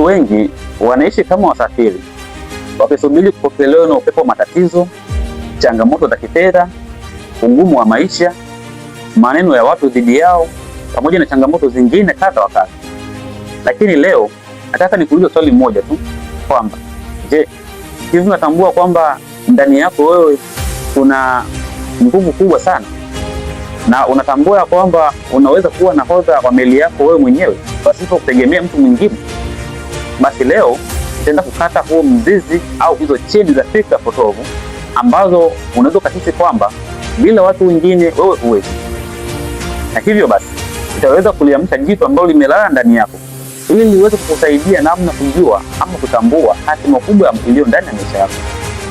wengi wanaishi kama wasafiri, wakisubiri kupokelewa na upepo wa matatizo, changamoto za kifedha, ugumu wa maisha, maneno ya watu dhidi yao, pamoja na changamoto zingine kadha wa kadha. Lakini leo nataka nikuulize swali moja tu kwamba je, hivi unatambua kwamba ndani yako wewe kuna nguvu kubwa sana, na unatambua kwamba unaweza kuwa nahodha wa meli yako wewe mwenyewe pasipo kutegemea mtu mwingine? Basi leo tutaenda kukata huo mzizi au hizo cheni za fikra potovu ambazo unaweza kuhisi kwamba bila watu wengine wewe huwezi, na hivyo basi utaweza kuliamsha jitu ambalo limelala ndani yako ili liweze kukusaidia namna kujua ama kutambua hatima kubwa iliyo ndani ya maisha yako.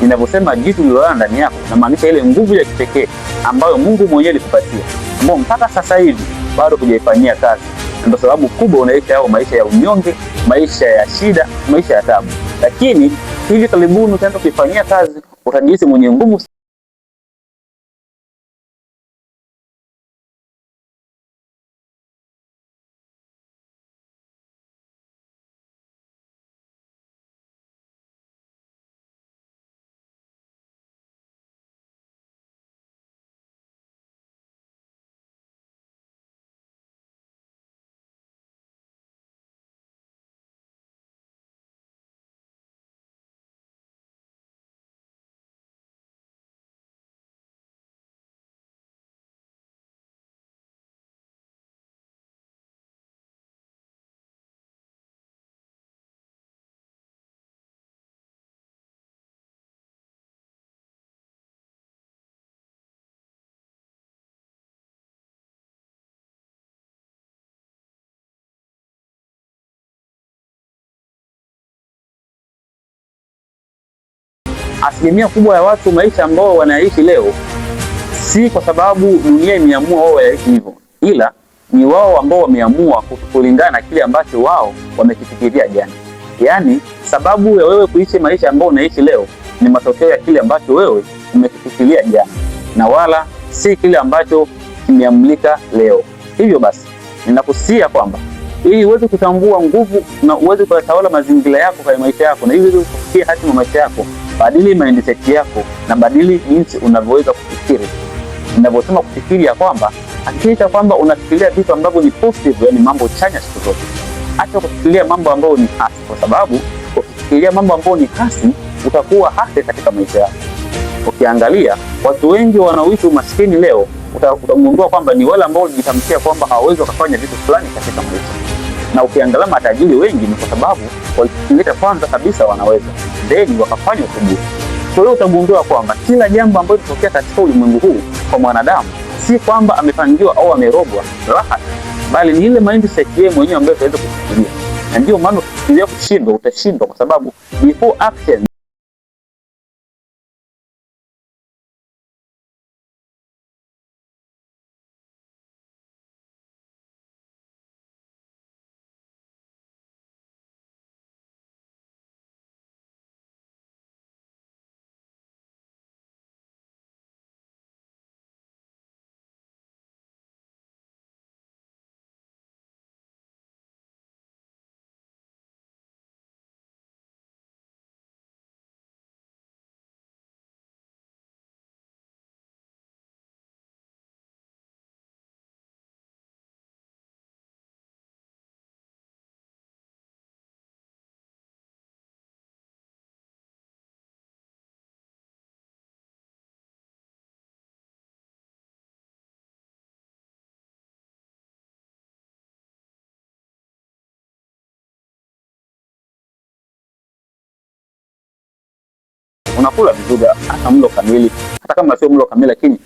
Ninavyosema jitu lililolala ndani yako, namaanisha ile nguvu ya kipekee ambayo Mungu mwenyewe alikupatia, ambayo mpaka sasa hivi bado hujaifanyia kazi. Ndio sababu kubwa unaishi hao maisha ya unyonge, maisha ya shida, maisha ya taabu. Lakini hivi karibuni utaanza kuifanyia kazi, utajihisi mwenye nguvu. Asilimia kubwa ya watu maisha ambao wanaishi leo si kwa sababu dunia imeamua wao waishi hivyo, ila ni wao ambao wameamua kulingana na kile ambacho wao wamekifikiria jana. Yaani sababu ya wewe kuishi maisha ambao unaishi leo ni matokeo ya kile ambacho wewe umekifikiria jana, na wala si kile ambacho kimeamlika leo. Hivyo basi ninakusia kwamba ili uweze kutambua nguvu na uweze kutawala mazingira yako kwa maisha yako, na ili uweze kufikia hatima maisha yako, badili mindset yako na badili jinsi unavyoweza kufikiri. Ninavyosema kufikiri ya kwamba hakikisha kwamba unafikiria vitu ambavyo ni positive, yani mambo chanya siku zote. Acha kufikiria mambo ambayo ni hasi, kwa sababu ukifikiria mambo ambayo ni hasi utakuwa hasi katika maisha yako. Ukiangalia watu wengi wanaoishi umaskini leo, utagundua kwamba ni wale ambao walijitamkia kwamba hawawezi kufanya vitu fulani katika maisha. Na ukiangalia matajiri wengi ni kwa sababu walifikiria kwanza kabisa wanaweza, then wakafanya uthubutu. Kwa hiyo utagundua kwamba kila jambo ambalo litokea katika ulimwengu huu kwa mwanadamu si kwamba amepangiwa au amerogwa, raha, bali ni ile mindset yeye mwenyewe ambayo ataweza kufikiria. Na ndio maana ukifikiria kushindwa utashindwa, kwa sababu before action unakula vizuri, hata mlo kamili, hata kama sio mlo kamili, lakini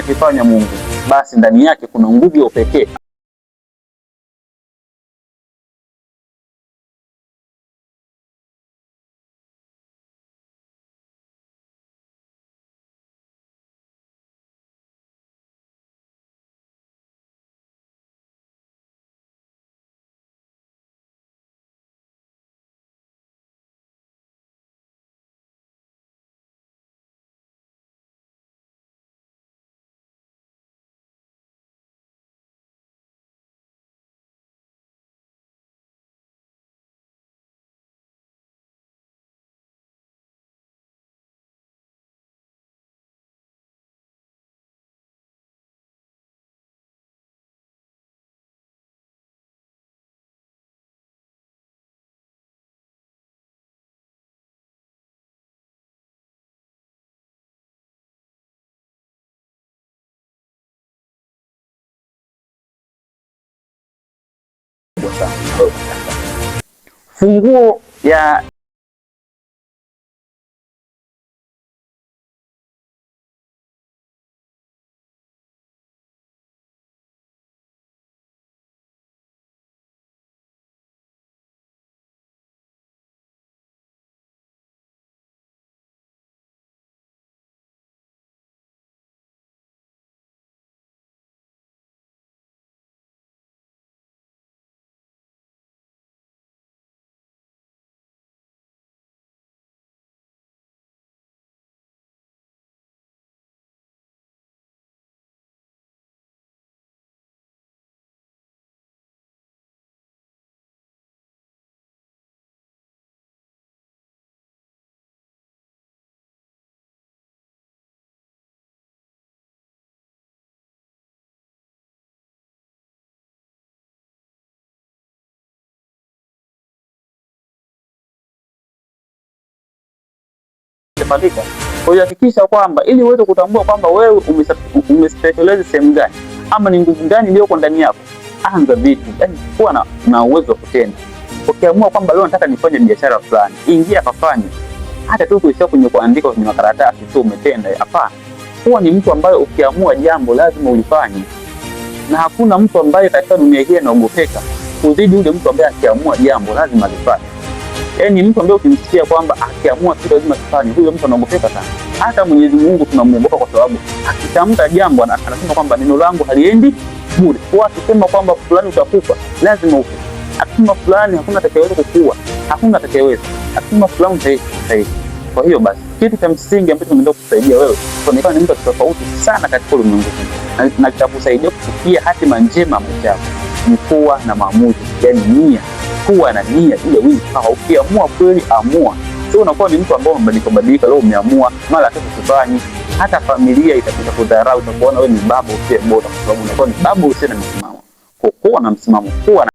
anachokifanya Mungu, basi ndani yake kuna nguvu ya upekee. Funguo ya kufanyika. Kwa hiyo hakikisha kwamba ili uweze kutambua kwamba wewe umespecialize sehemu gani ama ni nguvu gani iliyoko ndani yako, anza vitu, yani kuwa na uwezo wa kutenda. Ukiamua kwamba leo nataka nifanye biashara fulani, ingia kafanye. Hata tu kuishia kwenye kuandika kwenye makaratasi tu umetenda, hapana. Huwa ni mtu ambaye ukiamua jambo lazima ulifanye, na hakuna mtu ambaye katika dunia hii anaogopeka kuzidi yule mtu ambaye akiamua jambo lazima alifanye. Yaani mtu ambaye ukimsikia kwamba akiamua kitu lazima kifanye, huyo mtu anaogopeka sana. Hata Mwenyezi Mungu tunamuogopa kwa sababu akitamka jambo anasema kwamba neno langu haliendi bure. Kwa akisema kwamba fulani utakufa, lazima ufe. Akisema fulani hakuna atakayeweza kukua, hakuna atakayeweza. Akisema fulani utaishi. Kwa hiyo basi kitu cha msingi ambacho tunaenda kukusaidia wewe kuonekana ni mtu tofauti sana katika ulimwengu huu, na kitakusaidia kufikia hatima njema maisha yako ni kuwa na maamuzi, yani nia. Kuwa na nia ile wewe ukiamua kweli amua. Sio unakuwa ni mtu ambaye umebadilika leo umeamua mara kesho sifanyi. Hata familia itakuja kudharau, utakuona wewe ni baba usiye bora kwa sababu unakuwa ni baba usiye na msimamo. Kuwa na msimamo, kuwa na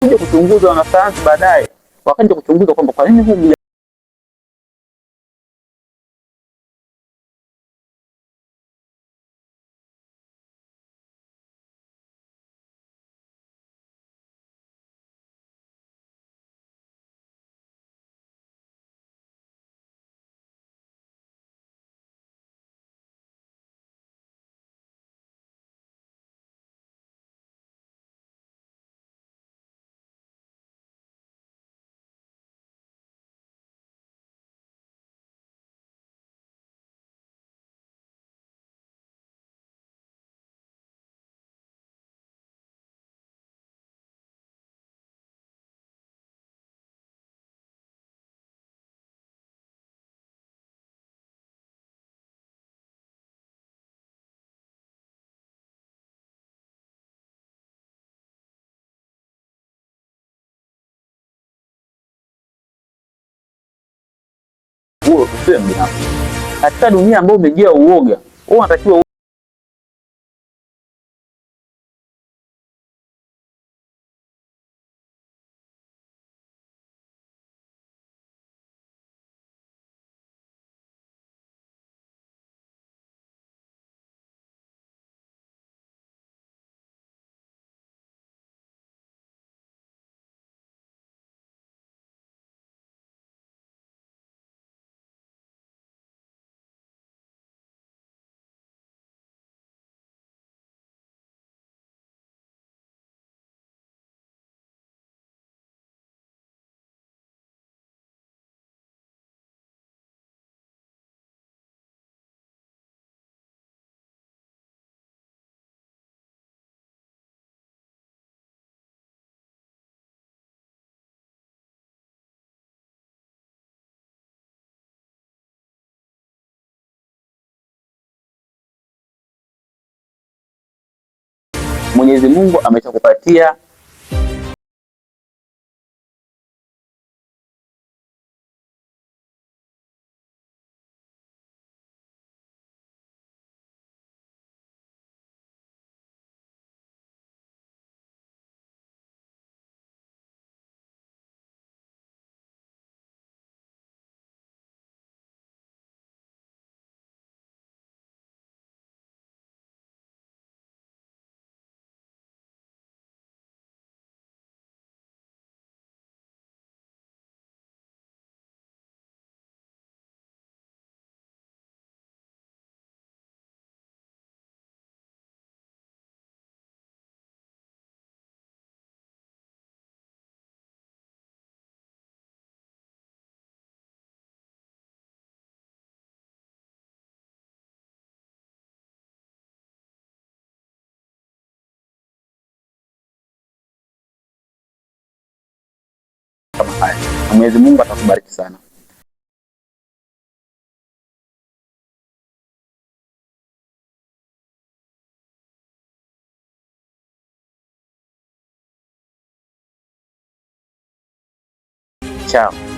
kuja kuchunguzwa na wanasayansi baadaye, wakaja kuchunguza kwamba kwa nini huu huo usiwe binafsi katika dunia ambayo umejaa uoga. Wewe unatakiwa Mwenyezi Mungu ameshakupatia kama haya, na Mwenyezi Mungu atakubariki sana. Chao.